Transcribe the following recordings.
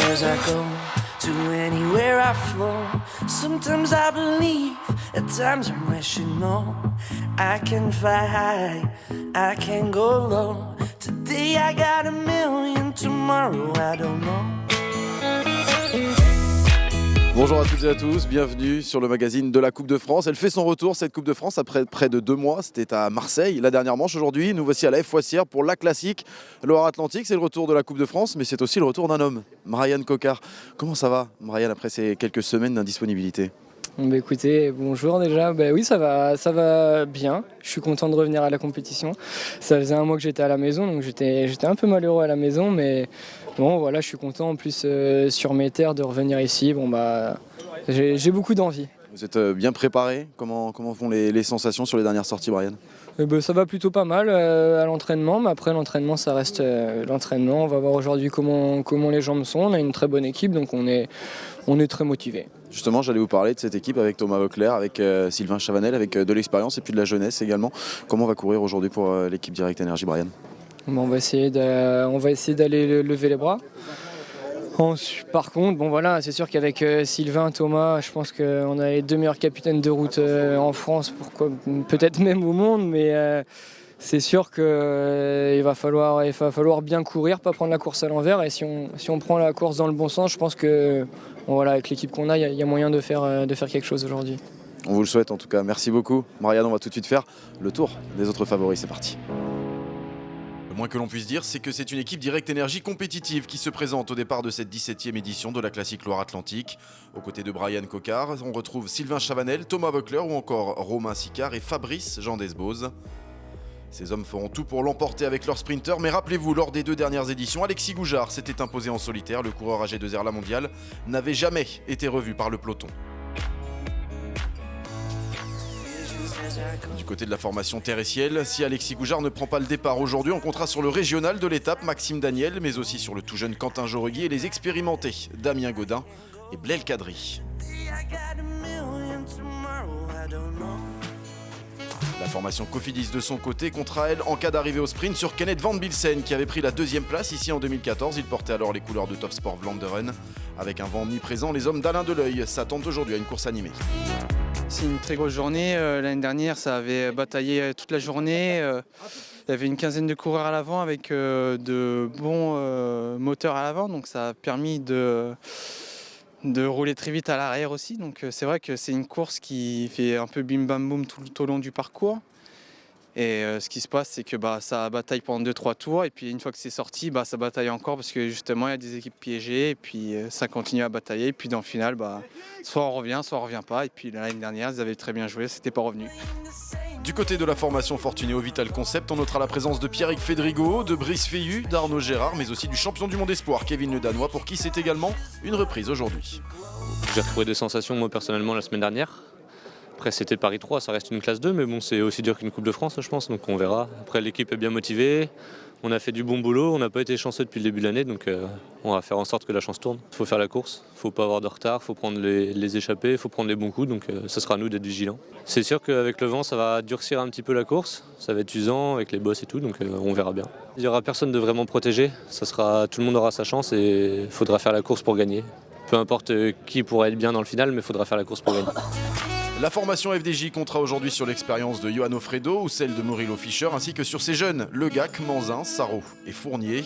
as I go, to anywhere I flow. Sometimes I believe, at times I'm wishing no. I can fly high, I can go low. Today I got a million, tomorrow I don't know. Bonjour à toutes et à tous, bienvenue sur le magazine de la Coupe de France. Elle fait son retour, cette Coupe de France, après près de 2 mois. C'était à Marseille, la dernière manche. Aujourd'hui, nous voici à la Foissière pour la classique Loire-Atlantique. C'est le retour de la Coupe de France, mais c'est aussi le retour d'un homme, Brian Coquard. Comment ça va, Brian, après ces quelques semaines d'indisponibilité ? Écoutez, bonjour déjà. Oui, ça va bien. Je suis content de revenir à la compétition. Ça faisait 1 mois que j'étais à la maison, donc j'étais un peu malheureux à la maison, mais bon, voilà, je suis content en plus sur mes terres de revenir ici. J'ai beaucoup d'envie. Vous êtes bien préparé ? Comment vont les sensations sur les dernières sorties, Brian ? Ça va plutôt pas mal à l'entraînement, mais après l'entraînement, ça reste l'entraînement. On va voir aujourd'hui comment les jambes sont. On a une très bonne équipe, donc on est très motivés. Justement, j'allais vous parler de cette équipe avec Thomas Voeckler, avec Sylvain Chavanel, avec de l'expérience et puis de la jeunesse également. Comment on va courir aujourd'hui pour l'équipe Direct Énergie, Brian ? On va essayer d'aller lever les bras. Par contre, c'est sûr qu'avec Sylvain, Thomas, je pense qu'on a les 2 meilleurs capitaines de route en France, peut-être même au monde, mais c'est sûr qu'il va falloir bien courir, pas prendre la course à l'envers. Et si on prend la course dans le bon sens, je pense que avec l'équipe qu'on a, il y a moyen de faire quelque chose aujourd'hui. On vous le souhaite en tout cas. Merci beaucoup. Brian, on va tout de suite faire le tour des autres favoris. C'est parti. Le moins que l'on puisse dire, c'est que c'est une équipe Direct Énergie compétitive qui se présente au départ de cette 17e édition de la classique Loire-Atlantique. Aux côtés de Brian Coquard, on retrouve Sylvain Chavanel, Thomas Voeckler ou encore Romain Sicard et Fabrice Jean Desbose. Ces hommes feront tout pour l'emporter avec leur sprinter, mais rappelez-vous, lors des 2 dernières éditions, Alexis Goujard s'était imposé en solitaire. Le coureur âgé de R La Mondiale n'avait jamais été revu par le peloton. Du côté de la formation Terre et Ciel, si Alexis Goujard ne prend pas le départ aujourd'hui, on comptera sur le régional de l'étape Maxime Daniel, mais aussi sur le tout jeune Quentin Jauregui et les expérimentés Damien Gaudin et Blaise Cadry. La formation Cofidis de son côté comptera elle en cas d'arrivée au sprint sur Kenneth Van Bilsen qui avait pris la 2e place ici en 2014. Il portait alors les couleurs de Top Sport Vlaanderen. Avec un vent omniprésent, les hommes d'Alain Deleuil s'attendent aujourd'hui à une course animée. C'est une très grosse journée. L'année dernière, ça avait bataillé toute la journée. Il y avait une quinzaine de coureurs à l'avant avec de bons moteurs à l'avant. Donc ça a permis de rouler très vite à l'arrière aussi. Donc c'est vrai que c'est une course qui fait un peu bim bam boum tout au long du parcours. Et ce qui se passe, c'est que ça bataille pendant 2-3 tours. Et puis une fois que c'est sorti, ça bataille encore parce que justement, il y a des équipes piégées. Et puis ça continue à batailler. Et puis dans le final, soit on revient pas. Et puis l'année dernière, ils avaient très bien joué, c'était pas revenu. Du côté de la formation Fortunéo Vital Concept, on notera la présence de Pierrick Fédrigo, de Brice Feillu, d'Arnaud Gérard, mais aussi du champion du monde espoir, Kevin Le Danois, pour qui c'est également une reprise aujourd'hui. J'ai retrouvé des sensations, moi personnellement, la semaine dernière. Après, c'était Paris 3, ça reste une classe 2, mais bon, c'est aussi dur qu'une Coupe de France, je pense, donc on verra. Après, l'équipe est bien motivée, on a fait du bon boulot, on n'a pas été chanceux depuis le début de l'année, donc on va faire en sorte que la chance tourne. Il faut faire la course, il ne faut pas avoir de retard, il faut prendre les échappées, il faut prendre les bons coups, donc ce sera à nous d'être vigilants. C'est sûr qu'avec le vent, ça va durcir un petit peu la course, ça va être usant avec les bosses et tout, donc on verra bien. Il n'y aura personne de vraiment protégé, tout le monde aura sa chance et il faudra faire la course pour gagner. Peu importe qui pourra être bien dans le final, mais il faudra faire la course pour gagner. La formation FDJ comptera aujourd'hui sur l'expérience de Johan Ofredo ou celle de Murilo Fischer, ainsi que sur ses jeunes Legac, Manzin, Sarro et Fournier.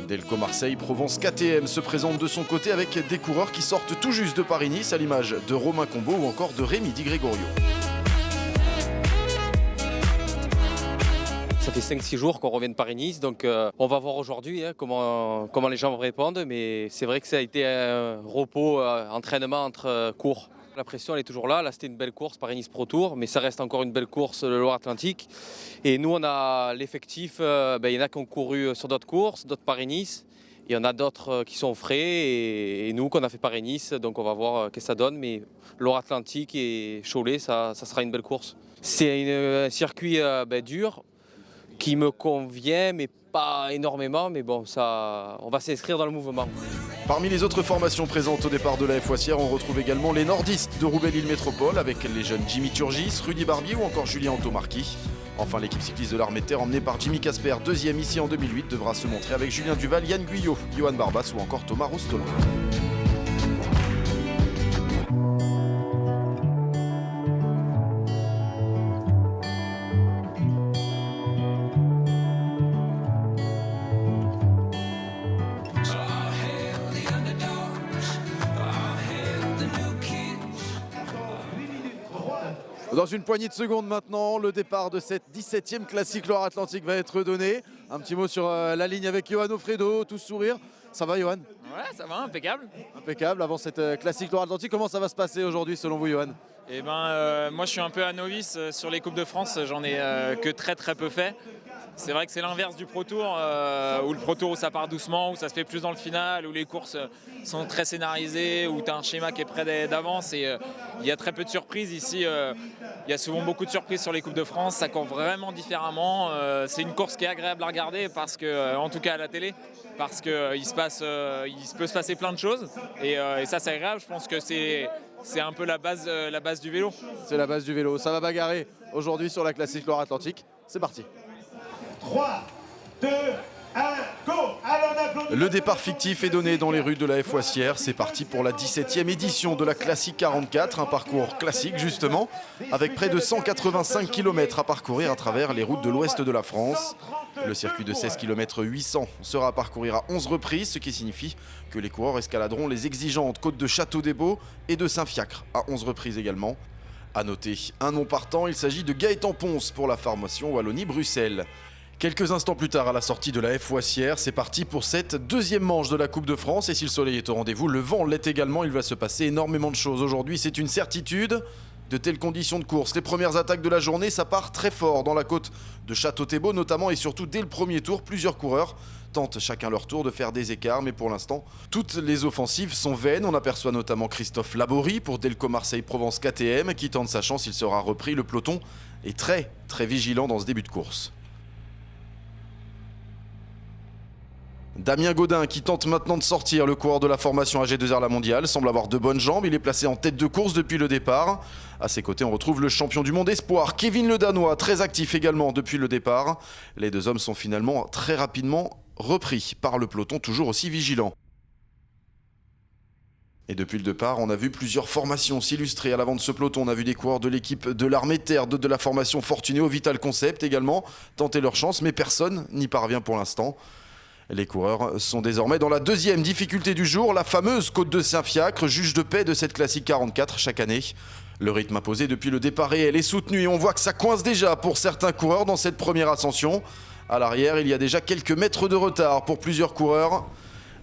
Delco Marseille Provence KTM se présente de son côté avec des coureurs qui sortent tout juste de Paris-Nice, à l'image de Romain Combeau ou encore de Rémi Di Gregorio. Ça fait 5-6 jours qu'on revient de Paris-Nice, donc on va voir aujourd'hui comment les gens vont répondre, mais c'est vrai que ça a été un repos, entraînement entre cours. La pression elle est toujours là c'était une belle course Paris-Nice Pro Tour, mais ça reste encore une belle course le Loire-Atlantique. Et nous on a l'effectif, il y en a qui ont couru sur d'autres courses, d'autres Paris-Nice, il y en a d'autres qui sont frais, et nous qu'on a fait Paris-Nice, donc on va voir ce que ça donne, mais Loire-Atlantique et Cholet, ça sera une belle course. C'est un circuit dur, qui me convient, mais pas énormément, mais bon, on va s'inscrire dans le mouvement. Parmi les autres formations présentes au départ de la Foissière, on retrouve également les nordistes de Roubaix-Lille Métropole avec les jeunes Jimmy Turgis, Rudy Barbier ou encore Julien Antomarchi. Enfin, l'équipe cycliste de l'Armée de Terre, emmenée par Jimmy Casper, deuxième ici en 2008, devra se montrer avec Julien Duval, Yann Guyot, Johan Barbas ou encore Thomas Rostolin. Dans une poignée de secondes maintenant, le départ de cette 17e classique Loire-Atlantique va être donné. Un petit mot sur la ligne avec Johan Ofredo, tous sourire. Ça va Johan? Ouais, ça va, impeccable. Impeccable. Avant cette classique Loire-Atlantique, comment ça va se passer aujourd'hui selon vous Johan? Eh ben, moi je suis un peu un novice sur les Coupes de France, j'en ai que très peu fait. C'est vrai que c'est l'inverse du Pro Tour, où le Pro Tour où ça part doucement, où ça se fait plus dans le final, où les courses sont très scénarisées, où tu as un schéma qui est prêt d'avance et il y a très peu de surprises. Ici, il y a souvent beaucoup de surprises sur les Coupes de France, ça court vraiment différemment. C'est une course qui est agréable à regarder, parce que, en tout cas à la télé, parce qu'il peut se passer plein de choses et ça c'est agréable. Je pense que c'est un peu la base du vélo. C'est la base du vélo. Ça va bagarrer aujourd'hui sur la classique Loire-Atlantique. C'est parti. 3, 2, 1, go! Allez, on applaudit. Le départ fictif est donné dans les rues de la Foissière. C'est parti pour la 17e édition de la Classique 44, un parcours classique justement, avec près de 185 km à parcourir à travers les routes de l'ouest de la France. Le circuit de 16 km 800 sera à parcourir à 11 reprises, ce qui signifie que les coureurs escaladeront les exigeantes côtes de Château-des-Baux et de Saint-Fiacre à 11 reprises également. A noter un nom partant, il s'agit de Gaëtan Ponce pour la formation Wallonie-Bruxelles. Quelques instants plus tard, à la sortie de la Foissière, c'est parti pour cette deuxième manche de la Coupe de France. Et si le soleil est au rendez-vous, le vent l'est également. Il va se passer énormément de choses aujourd'hui, c'est une certitude. De telles conditions de course, les premières attaques de la journée, ça part très fort dans la côte de Château-Thébaux notamment, et surtout dès le premier tour, plusieurs coureurs tentent chacun leur tour de faire des écarts, mais pour l'instant, toutes les offensives sont vaines. On aperçoit notamment Christophe Laborie pour Delco Marseille-Provence KTM qui tente sa chance, il sera repris. Le peloton est très vigilant dans ce début de course. Damien Gaudin qui tente maintenant de sortir, le coureur de la formation AG2R La Mondiale, semble avoir de bonnes jambes, il est placé en tête de course depuis le départ. À ses côtés on retrouve le champion du monde espoir, Kevin Le Danois, très actif également depuis le départ. Les deux hommes sont finalement très rapidement repris par le peloton, toujours aussi vigilant. Et depuis le départ, on a vu plusieurs formations s'illustrer à l'avant de ce peloton. On a vu des coureurs de l'équipe de l'Armée de Terre, de la formation Fortunéo Vital Concept également, tenter leur chance, mais personne n'y parvient pour l'instant. Les coureurs sont désormais dans la deuxième difficulté du jour, la fameuse côte de Saint-Fiacre, juge de paix de cette classique 44 chaque année. Le rythme imposé depuis le départ réel est soutenu et on voit que ça coince déjà pour certains coureurs dans cette première ascension. À l'arrière, il y a déjà quelques mètres de retard pour plusieurs coureurs.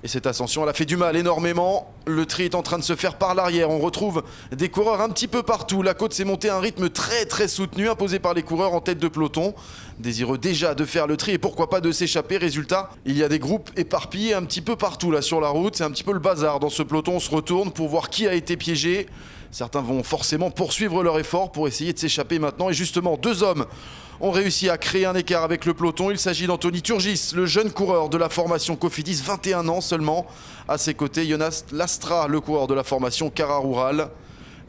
Et cette ascension, elle a fait du mal énormément. Le tri est en train de se faire par l'arrière. On retrouve des coureurs un petit peu partout. La côte s'est montée à un rythme très soutenu, imposé par les coureurs en tête de peloton. Désireux déjà de faire le tri et pourquoi pas de s'échapper. Résultat, il y a des groupes éparpillés un petit peu partout là sur la route. C'est un petit peu le bazar dans ce peloton. On se retourne pour voir qui a été piégé. Certains vont forcément poursuivre leur effort pour essayer de s'échapper maintenant. Et justement, deux hommes ont réussi à créer un écart avec le peloton. Il s'agit d'Anthony Turgis, le jeune coureur de la formation Cofidis, 21 ans seulement. À ses côtés, Jonas Lastra, le coureur de la formation Cara Rural.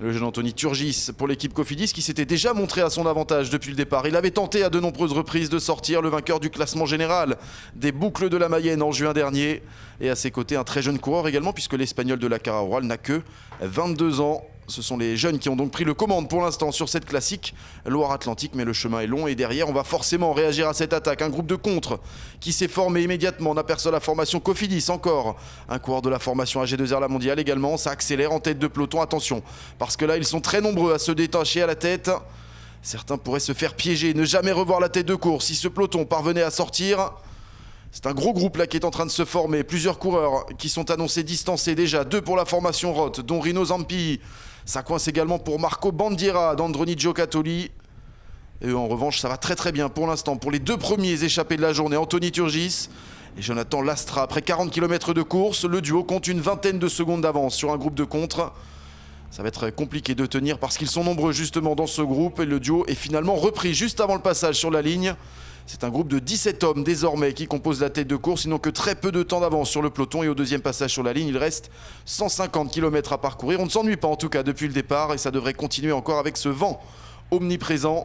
Le jeune Anthony Turgis pour l'équipe Cofidis qui s'était déjà montré à son avantage depuis le départ. Il avait tenté à de nombreuses reprises de sortir le vainqueur du classement général des boucles de la Mayenne en juin dernier. Et à ses côtés, un très jeune coureur également puisque l'Espagnol de la Cara Rural n'a que 22 ans. Ce sont les jeunes qui ont donc pris le commande pour l'instant sur cette classique Loire-Atlantique, mais le chemin est long et derrière on va forcément réagir à cette attaque. Un groupe de contre qui s'est formé immédiatement, on aperçoit la formation Cofidis encore, un coureur de la formation AG2R La Mondiale également, ça accélère en tête de peloton, attention, parce que là ils sont très nombreux à se détacher à la tête. Certains pourraient se faire piéger, ne jamais revoir la tête de course si ce peloton parvenait à sortir. C'est un gros groupe là qui est en train de se former, plusieurs coureurs qui sont annoncés distancés déjà, deux pour la formation Roth, dont Rino Zampi. Ça coince également pour Marco Bandiera d'Androni Giocattoli. Et en revanche, ça va très bien pour l'instant. Pour les deux premiers échappés de la journée, Anthony Turgis et Jonathan Lastra. Après 40 km de course, le duo compte une vingtaine de secondes d'avance sur un groupe de contre. Ça va être compliqué de tenir parce qu'ils sont nombreux justement dans ce groupe. Et le duo est finalement repris juste avant le passage sur la ligne. C'est un groupe de 17 hommes désormais qui composent la tête de course. Ils n'ont que très peu de temps d'avance sur le peloton et au deuxième passage sur la ligne, il reste 150 km à parcourir. On ne s'ennuie pas en tout cas depuis le départ et ça devrait continuer encore avec ce vent omniprésent.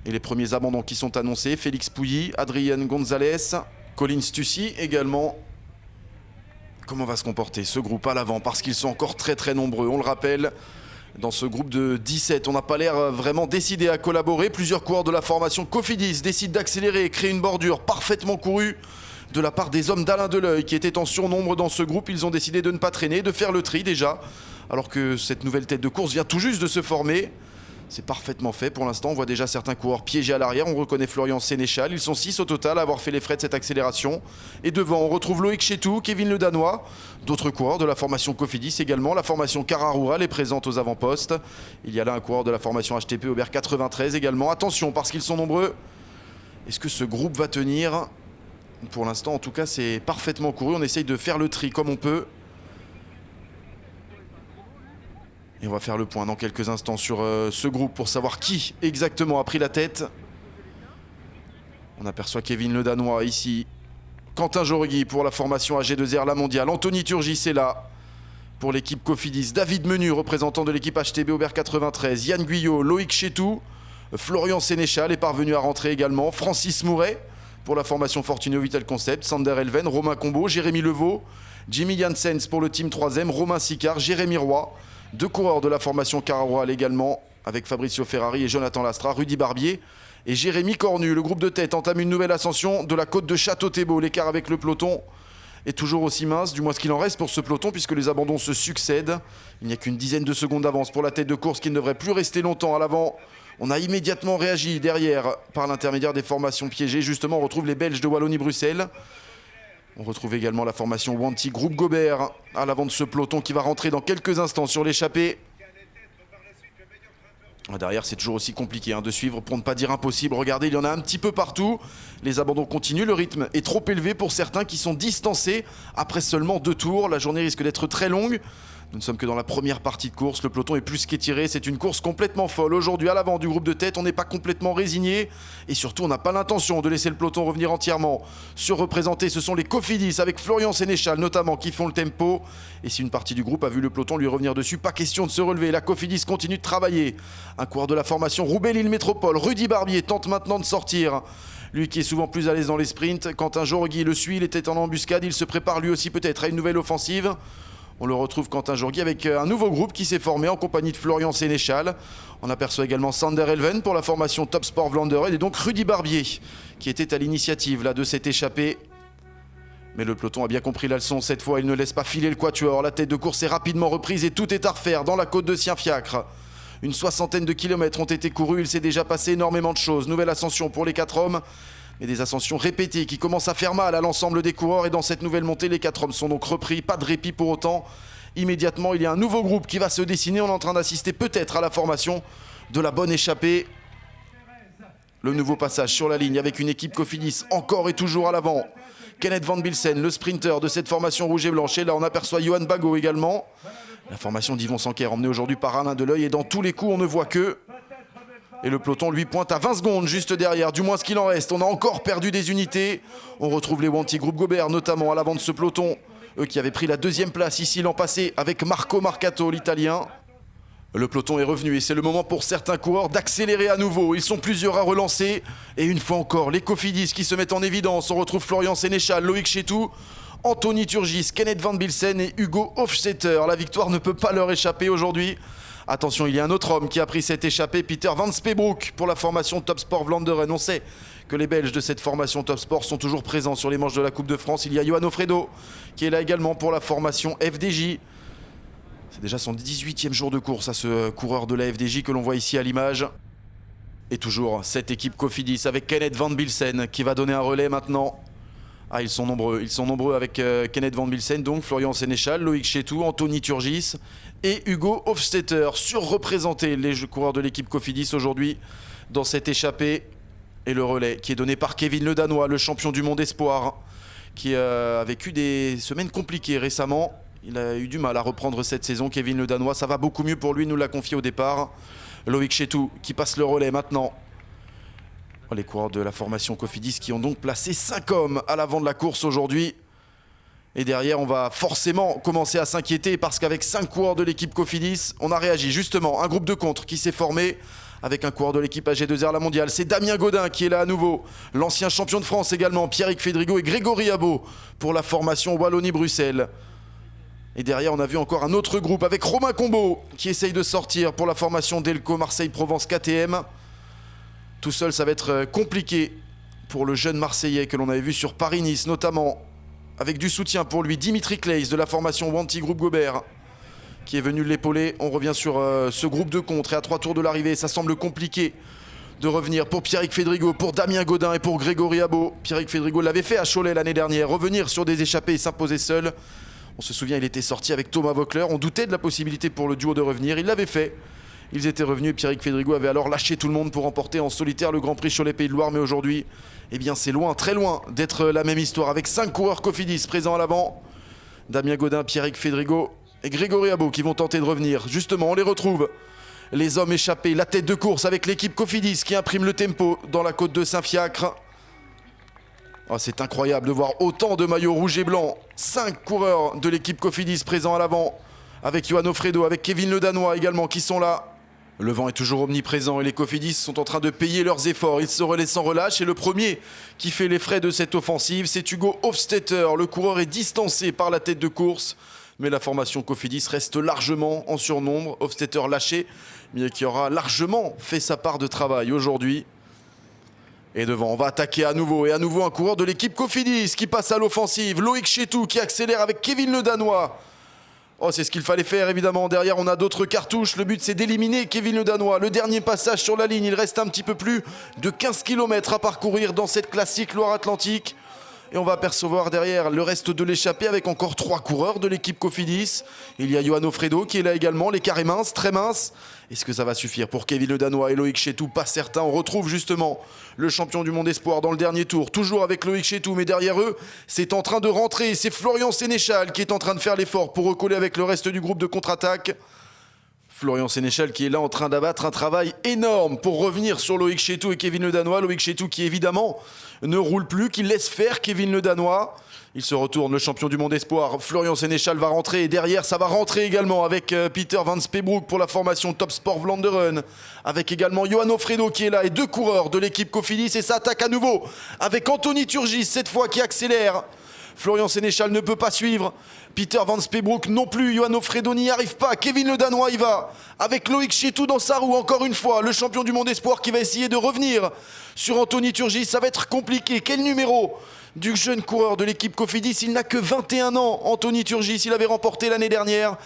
Et les premiers abandons qui sont annoncés, Félix Pouilly, Adrien Gonzalez, Colin Stussy également. Comment va se comporter ce groupe à l'avant? Parce qu'ils sont encore très nombreux, on le rappelle. Dans ce groupe de 17, on n'a pas l'air vraiment décidé à collaborer. Plusieurs coureurs de la formation Cofidis décident d'accélérer et créer une bordure parfaitement courue de la part des hommes d'Alain Deleuil qui étaient en surnombre dans ce groupe. Ils ont décidé de ne pas traîner, de faire le tri déjà, alors que cette nouvelle tête de course vient tout juste de se former. C'est parfaitement fait pour l'instant. On voit déjà certains coureurs piégés à l'arrière. On reconnaît Florian Sénéchal. Ils sont 6 au total à avoir fait les frais de cette accélération. Et devant, on retrouve Loïc Chetou, Kevin Le Danois. D'autres coureurs de la formation Cofidis également. La formation Cara Rural est présente aux avant-postes. Il y a là un coureur de la formation HTP Aubert 93 également. Attention parce qu'ils sont nombreux. Est-ce que ce groupe va tenir? Pour l'instant, en tout cas, c'est parfaitement couru. On essaye de faire le tri comme on peut. Et on va faire le point dans quelques instants sur ce groupe pour savoir qui exactement a pris la tête. On aperçoit Kevin Le Danois ici. Quentin Jorgui pour la formation AG2R La Mondiale. Anthony Turgis est là pour l'équipe Cofidis. David Menu, représentant de l'équipe HTB Aubert 93. Yann Guyot, Loïc Chetou. Florian Sénéchal est parvenu à rentrer également. Francis Mouret pour la formation Fortuneo Vital Concept. Sander Elven, Romain Combeau, Jérémy Levaux. Jimmy Janssens pour le team 3e. Romain Sicard, Jérémy Roy. 2 coureurs de la formation Cara Rural également, avec Fabrizio Ferrari et Jonathan Lastra, Rudy Barbier et Jérémy Cornu. Le groupe de tête entame une nouvelle ascension de la côte de Château-Thébault. L'écart avec le peloton est toujours aussi mince, du moins ce qu'il en reste pour ce peloton, puisque les abandons se succèdent. Il n'y a qu'une dizaine de secondes d'avance pour la tête de course qui ne devrait plus rester longtemps à l'avant. On a immédiatement réagi derrière par l'intermédiaire des formations piégées. Justement, on retrouve les Belges de Wallonie-Bruxelles. On retrouve également la formation Wanty Groupe Gobert à l'avant de ce peloton qui va rentrer dans quelques instants sur l'échappée. Derrière, c'est toujours aussi compliqué de suivre, pour ne pas dire impossible. Regardez, il y en a un petit peu partout. Les abandons continuent, le rythme est trop élevé pour certains qui sont distancés après seulement 2 tours. La journée risque d'être très longue. Nous ne sommes que dans la première partie de course, le peloton est plus qu'étiré, c'est une course complètement folle. Aujourd'hui, à l'avant du groupe de tête, on n'est pas complètement résigné et surtout, on n'a pas l'intention de laisser le peloton revenir entièrement. Surreprésentés, ce sont les Cofidis avec Florian Sénéchal notamment qui font le tempo. Et si une partie du groupe a vu le peloton lui revenir dessus, pas question de se relever. La Cofidis continue de travailler. Un coureur de la formation Roubaix-Lille Métropole, Rudy Barbier, tente maintenant de sortir. Lui qui est souvent plus à l'aise dans les sprints. Quentin Jorgui le suit, il était en embuscade, il se prépare lui aussi peut-être à une nouvelle offensive. On le retrouve Quentin Jorgui avec un nouveau groupe qui s'est formé en compagnie de Florian Sénéchal. On aperçoit également Sander Elven pour la formation Top Sport Vlaanderen et donc Rudy Barbier qui était à l'initiative de cette échappée. Mais le peloton a bien compris la leçon cette fois, il ne laisse pas filer le quatuor. La tête de course est rapidement reprise et tout est à refaire dans la côte de Saint-Fiacre. Une 60aine de kilomètres ont été courus, il s'est déjà passé énormément de choses. Nouvelle ascension pour les 4 hommes. Et des ascensions répétées qui commencent à faire mal à l'ensemble des coureurs. Et dans cette nouvelle montée, les 4 hommes sont donc repris. Pas de répit pour autant. Immédiatement, il y a un nouveau groupe qui va se dessiner. On est en train d'assister peut-être à la formation de la bonne échappée. Le nouveau passage sur la ligne avec une équipe Cofidis encore et toujours à l'avant. Kenneth Van Bilsen, le sprinter de cette formation rouge et blanche. Et là, on aperçoit Johan Bagot également. La formation d'Yvon Sanquer, emmenée aujourd'hui par Alain Deleuil. Et dans tous les coups, on ne voit que... Et le peloton lui pointe à 20 secondes juste derrière, du moins ce qu'il en reste. On a encore perdu des unités. On retrouve les Wanty Groupe Gobert notamment à l'avant de ce peloton. Eux qui avaient pris la 2e place ici l'an passé avec Marco Marcato, l'Italien. Le peloton est revenu et c'est le moment pour certains coureurs d'accélérer à nouveau. Ils sont plusieurs à relancer. Et une fois encore, les Cofidis qui se mettent en évidence. On retrouve Florian Sénéchal, Loïc Chetou, Anthony Turgis, Kenneth Van Bilsen et Hugo Hofstetter. La victoire ne peut pas leur échapper aujourd'hui. Attention, il y a un autre homme qui a pris cette échappée, Peter Van Speebroek pour la formation Top Sport Vlaanderen. On sait que les Belges de cette formation Top Sport sont toujours présents sur les manches de la Coupe de France. Il y a Johan Ofredo qui est là également pour la formation FDJ. C'est déjà son 18e jour de course à ce coureur de la FDJ que l'on voit ici à l'image. Et toujours cette équipe Cofidis avec Kenneth Van Bilsen qui va donner un relais maintenant. Ah, ils sont nombreux avec Kenneth Van Bilsen, donc Florian Sénéchal, Loïc Chetou, Anthony Turgis et Hugo Hofstetter. Surreprésentés les coureurs de l'équipe Cofidis aujourd'hui dans cette échappée. Et le relais qui est donné par Kevin Le Danois, le champion du monde espoir, qui a vécu des semaines compliquées récemment. Il a eu du mal à reprendre cette saison, Kevin Le Danois. Ça va beaucoup mieux pour lui, il nous l'a confié au départ. Loïc Chetou qui passe le relais maintenant. Les coureurs de la formation Cofidis qui ont donc placé 5 hommes à l'avant de la course aujourd'hui. Et derrière, on va forcément commencer à s'inquiéter parce qu'avec 5 coureurs de l'équipe Cofidis, on a réagi justement. Un groupe de contre qui s'est formé avec un coureur de l'équipe AG2R La Mondiale. C'est Damien Gaudin qui est là à nouveau. L'ancien champion de France également, Pierrick Fédrigo et Grégory Abot pour la formation Wallonie-Bruxelles. Et derrière, on a vu encore un autre groupe avec Romain Combeau qui essaye de sortir pour la formation Delco Marseille-Provence KTM. Tout seul, ça va être compliqué pour le jeune Marseillais que l'on avait vu sur Paris-Nice, notamment avec du soutien pour lui, Dimitri Claes de la formation Wanty Groupe Gobert, qui est venu l'épauler. On revient sur ce groupe de contre et à 3 tours de l'arrivée, ça semble compliqué de revenir pour Pierrick Fédrigo, pour Damien Gaudin et pour Grégory Abot. Pierrick Fédrigo l'avait fait à Cholet l'année dernière, revenir sur des échappées et s'imposer seul. On se souvient, il était sorti avec Thomas Voeckler. On doutait de la possibilité pour le duo de revenir. Il l'avait fait. Ils étaient revenus et Pierrick Fédrigo avait alors lâché tout le monde pour remporter en solitaire le Grand Prix Cholet Pays de Loire. Mais aujourd'hui, eh bien, c'est loin, très loin d'être la même histoire avec 5 coureurs Cofidis présents à l'avant. Damien Gaudin, Pierrick Fédrigo et Grégory Abot qui vont tenter de revenir. Justement, on les retrouve. Les hommes échappés, la tête de course avec l'équipe Cofidis qui imprime le tempo dans la côte de Saint-Fiacre. Oh, c'est incroyable de voir autant de maillots rouges et blancs. 5 coureurs de l'équipe Cofidis présents à l'avant. Avec Johan Ofredo, avec Kevin Le Danois également qui sont là. Le vent est toujours omniprésent et les Cofidis sont en train de payer leurs efforts. Ils se relaient sans relâche et le premier qui fait les frais de cette offensive, c'est Hugo Hofstetter. Le coureur est distancé par la tête de course. Mais la formation Cofidis reste largement en surnombre. Hofstetter lâché, mais qui aura largement fait sa part de travail aujourd'hui. Et devant, on va attaquer à nouveau. Et à nouveau, un coureur de l'équipe Cofidis qui passe à l'offensive. Loïc Chetou qui accélère avec Kevin Le Danois. Oh, c'est ce qu'il fallait faire, évidemment. Derrière, on a d'autres cartouches. Le but, c'est d'éliminer Kevin Le Danois. Le dernier passage sur la ligne. Il reste un petit peu plus de 15 km à parcourir dans cette classique Loire-Atlantique. Et on va apercevoir derrière le reste de l'échappée avec encore 3 coureurs de l'équipe Cofidis. Il y a Johan Ofredo qui est là également, les carrés minces, très minces. Est-ce que ça va suffire pour Kevin Le Danois et Loïc Chetou? Pas certain. On retrouve justement le champion du monde espoir dans le dernier tour, toujours avec Loïc Chetou, mais derrière eux, c'est en train de rentrer. C'est Florian Sénéchal qui est en train de faire l'effort pour recoller avec le reste du groupe de contre-attaque. Florian Sénéchal qui est là en train d'abattre un travail énorme pour revenir sur Loïc Chetou et Kevin Le Danois. Loïc Chetou qui évidemment ne roule plus, qui laisse faire Kevin Le Danois. Il se retourne, le champion du monde espoir. Florian Sénéchal va rentrer et derrière ça va rentrer également avec Peter Van Speebroek pour la formation Top Sport Vlaanderen. Avec également Johan Ofredo qui est là et 2 coureurs de l'équipe Cofidis et ça attaque à nouveau avec Anthony Turgis cette fois qui accélère. Florian Sénéchal ne peut pas suivre. Peter Van Speebroek non plus. Johan Ofredo n'y arrive pas. Kevin Le Danois y va. Avec Loïc Chetou dans sa roue, encore une fois. Le champion du monde espoir qui va essayer de revenir sur Anthony Turgis. Ça va être compliqué. Quel numéro du jeune coureur de l'équipe Cofidis? Il n'a que 21 ans. Anthony Turgis, il avait remporté l'année dernière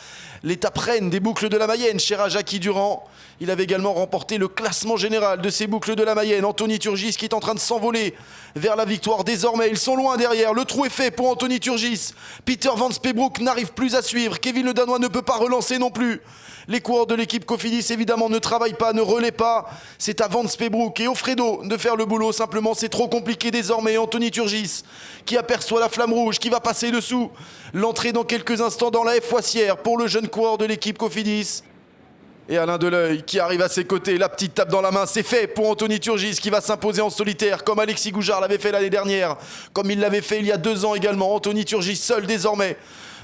l'étape reine des boucles de la Mayenne chez Jackie Durand. Il avait également remporté le classement général de ces boucles de la Mayenne. Anthony Turgis qui est en train de s'envoler vers la victoire désormais. Ils sont loin derrière. Le trou est fait pour Anthony Turgis. Peter Van Speebroek n'arrive plus à suivre. Kevin Le Danois ne peut pas relancer non plus. Les coureurs de l'équipe Cofidis évidemment ne travaillent pas, ne relaient pas. C'est à Van Speebroek et Ofredo de faire le boulot. Simplement c'est trop compliqué désormais. Anthony Turgis qui aperçoit la flamme rouge, qui va passer dessous. L'entrée dans quelques instants dans la F Foissière pour le jeune coureur de l'équipe Cofidis. Et Alain Deleuil qui arrive à ses côtés, la petite tape dans la main, c'est fait pour Anthony Turgis qui va s'imposer en solitaire comme Alexis Goujard l'avait fait l'année dernière, comme il l'avait fait il y a 2 ans également. Anthony Turgis seul désormais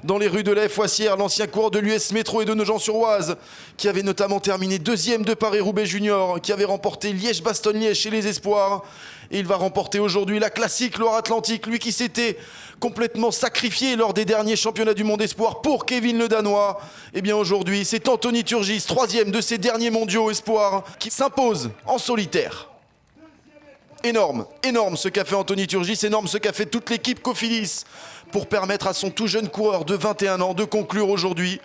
dans les rues de la F Foissière, l'ancien coureur de l'US Métro et de Nogent-sur-Oise qui avait notamment terminé 2e de Paris-Roubaix Junior, qui avait remporté Liège-Bastogne-Liège chez les Espoirs. Et il va remporter aujourd'hui la classique Loire-Atlantique, lui qui s'était complètement sacrifié lors des derniers championnats du monde espoir pour Kevin Le Danois. Et bien aujourd'hui, c'est Anthony Turgis, 3e de ces derniers mondiaux espoirs, qui s'impose en solitaire. Énorme, énorme ce qu'a fait Anthony Turgis, énorme ce qu'a fait toute l'équipe Cofidis pour permettre à son tout jeune coureur de 21 ans de conclure aujourd'hui.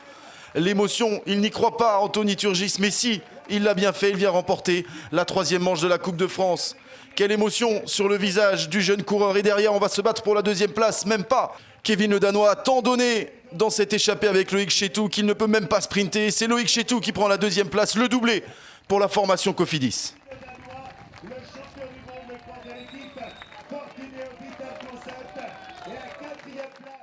L'émotion, il n'y croit pas Anthony Turgis, mais si, il l'a bien fait, il vient remporter la 3e manche de la Coupe de France. Quelle émotion sur le visage du jeune coureur. Et derrière, on va se battre pour la 2e place, même pas. Kevin Le Danois a tant donné dans cette échappée avec Loïc Chetou qu'il ne peut même pas sprinter. C'est Loïc Chetou qui prend la 2e place, le doublé pour la formation Cofidis. Le champion du monde de poids de l'équipe, Fortuné Vital Concept, et à 4e place.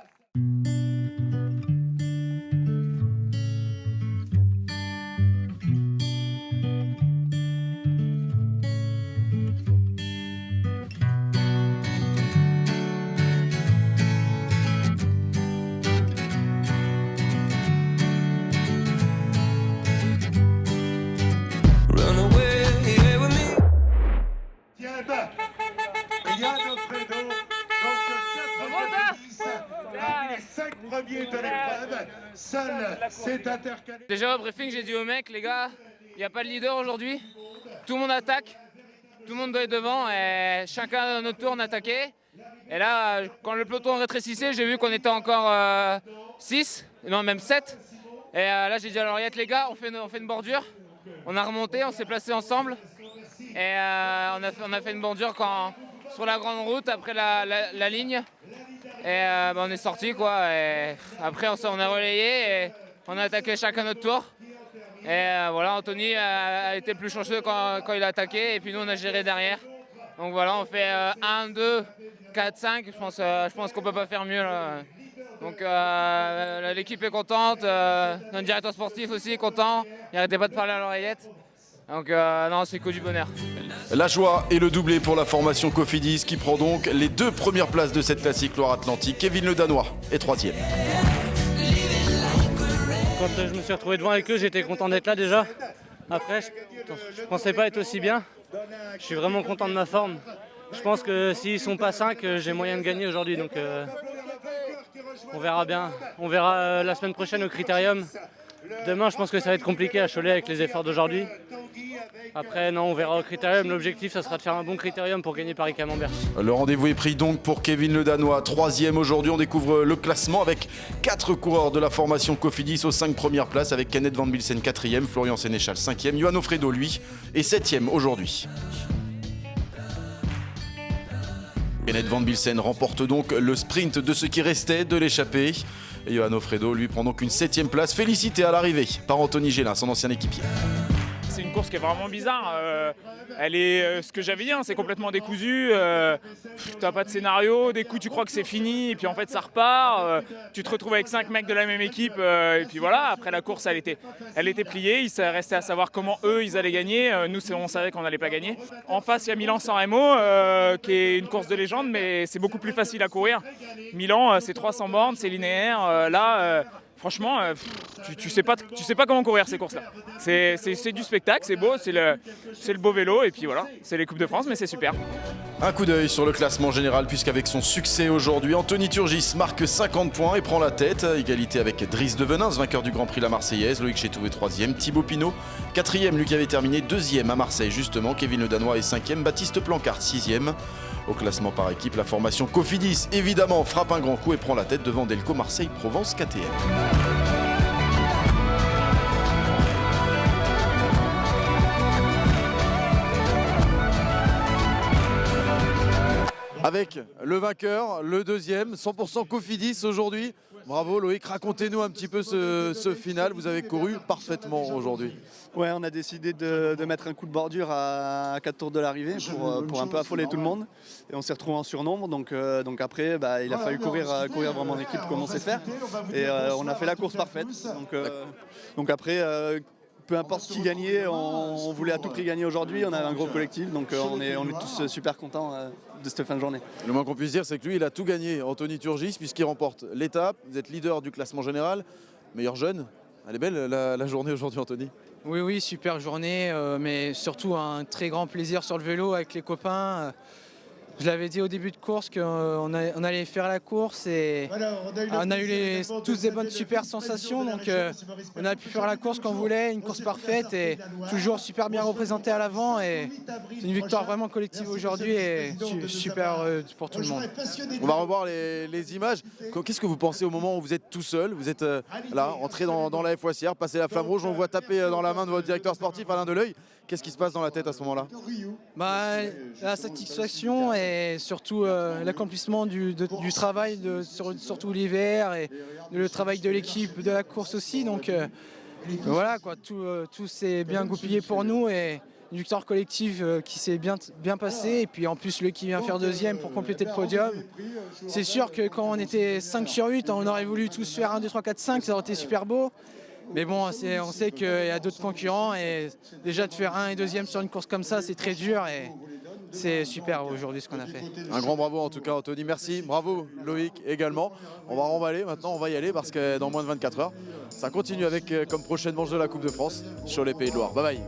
Run away les 5 premiers de l'épreuve. Seul s'est intercalé. Déjà au briefing, j'ai dit aux mecs, les gars, il n'y a pas de leader aujourd'hui. Tout le monde attaque, tout le monde doit être devant et chacun à notre tour on attaquait. Et là, quand le peloton rétrécissait, j'ai vu qu'on était encore 6, non même 7. Et là, j'ai dit à Lauriette, les gars, on fait une bordure. On a remonté, on s'est placés ensemble. Et on a fait une bordure sur la grande route après la ligne. Et on est sorti quoi. Et après, on a relayé et on a attaqué chacun notre tour. Et voilà, Anthony a été plus chanceux quand il a attaqué. Et puis nous, on a géré derrière. Donc voilà, on fait 1, 2, 4, 5. Je pense qu'on peut pas faire mieux là. Donc l'équipe est contente, notre directeur sportif aussi est content, il n'arrêtait pas de parler à l'oreillette. Donc non, c'est que du bonheur. La joie et le doublé pour la formation Cofidis qui prend donc les 2 premières places de cette classique Loire-Atlantique. Kevin Le Danois est 3e. Quand je me suis retrouvé devant avec eux, j'étais content d'être là déjà. Après, je pensais pas être aussi bien. Je suis vraiment content de ma forme. Je pense que s'ils sont pas 5, j'ai moyen de gagner aujourd'hui. Donc on verra bien. On verra la semaine prochaine au Critérium. Demain, je pense que ça va être compliqué à Cholet avec les efforts d'aujourd'hui. Après, non, on verra au Critérium. L'objectif, ça sera de faire un bon Critérium pour gagner Paris-Camembert. Le rendez-vous est pris donc pour Kevin Le Danois, 3e aujourd'hui. On découvre le classement avec 4 coureurs de la formation Cofidis aux 5 premières places avec Kenneth Van Bilsen 4e, Florian Sénéchal 5e, Johan Ofredo lui est 7e aujourd'hui. Kenneth Van Bilsen remporte donc le sprint de ce qui restait de l'échappée. Et Johan Ofredo lui prend donc une 7e place. Félicité à l'arrivée par Anthony Gélin, son ancien équipier. C'est une course qui est vraiment bizarre. Elle est ce que j'avais dit, hein, c'est complètement décousu. T'as pas de scénario. Des coups, tu crois que c'est fini, et puis en fait, ça repart. Tu te retrouves avec 5 mecs de la même équipe, et puis voilà. Après la course, elle était pliée. Il restait à savoir comment eux, ils allaient gagner. Nous, on savait qu'on n'allait pas gagner. En face, il y a Milan-San Remo, qui est une course de légende, mais c'est beaucoup plus facile à courir. Milan, c'est 300 bornes, c'est linéaire. Franchement, tu sais pas comment courir ces courses-là. C'est du spectacle, c'est beau, c'est le beau vélo et puis voilà, c'est les Coupes de France, mais c'est super. Un coup d'œil sur le classement général puisqu'avec son succès aujourd'hui, Anthony Turgis marque 50 points et prend la tête. Égalité avec Driss de Venins, vainqueur du Grand Prix La Marseillaise. Loïc Chétoué 3e, Thibaut Pinot 4e, lui qui avait terminé 2e à Marseille justement. Kevin Le Danois est 5e, Baptiste Plancard 6e. Au classement par équipe, la formation Cofidis évidemment frappe un grand coup et prend la tête devant Delco Marseille Provence KTM. Avec le vainqueur, le 2e, 100% Cofidis aujourd'hui. Bravo Loïc, racontez-nous un petit peu ce final, vous avez couru parfaitement aujourd'hui. Ouais, on a décidé de mettre un coup de bordure à 4 tours de l'arrivée pour un peu affoler tout le monde. Et on s'est retrouvé en surnombre, donc après il a fallu courir vraiment en équipe comme on sait faire. Et on a fait la course parfaite. Donc après, peu importe qui gagnait, on voulait à tout prix gagner aujourd'hui. On avait un gros collectif, donc on est tous super contents de cette fin de journée. Le moins qu'on puisse dire, c'est que lui, il a tout gagné, Anthony Turgis, puisqu'il remporte l'étape. Vous êtes leader du classement général, meilleur jeune. Elle est belle la journée aujourd'hui, Anthony. Oui, super journée, mais surtout un très grand plaisir sur le vélo avec les copains. Je l'avais dit au début de course qu'on allait faire la course et on a eu tous des bonnes super sensations. Donc on a pu faire la course qu'on voulait, une course parfaite et toujours super bien représentée à l'avant. Et c'est une victoire vraiment collective aujourd'hui et super pour tout le monde. On va revoir les images. Qu'est-ce que vous pensez au moment où vous êtes tout seul? Vous êtes là, entré dans la F-Voissière, passé la flamme rouge, on voit taper dans la main de votre directeur sportif Alain Deleuil. Qu'est-ce qui se passe dans la tête à ce moment-là? La satisfaction et surtout l'accomplissement du travail, surtout l'hiver et le travail de l'équipe, de la course aussi. Donc voilà, quoi, tout s'est bien goupillé pour nous et une victoire collective qui s'est bien passée. Et puis en plus, le qui vient faire 2e pour compléter le podium. C'est sûr que quand on était 5 sur 8, on aurait voulu tous faire 1, 2, 3, 4, 5, ça aurait été super beau. Mais bon, on sait qu'il y a d'autres concurrents et déjà de faire 1 et 2e sur une course comme ça, c'est très dur et c'est super aujourd'hui ce qu'on a fait. Un grand bravo en tout cas Anthony, merci. Bravo Loïc également. On va remballer maintenant, on va y aller parce que dans moins de 24 heures, ça continue avec comme prochaine manche de la Coupe de France, Cholet Pays de Loire. Bye bye.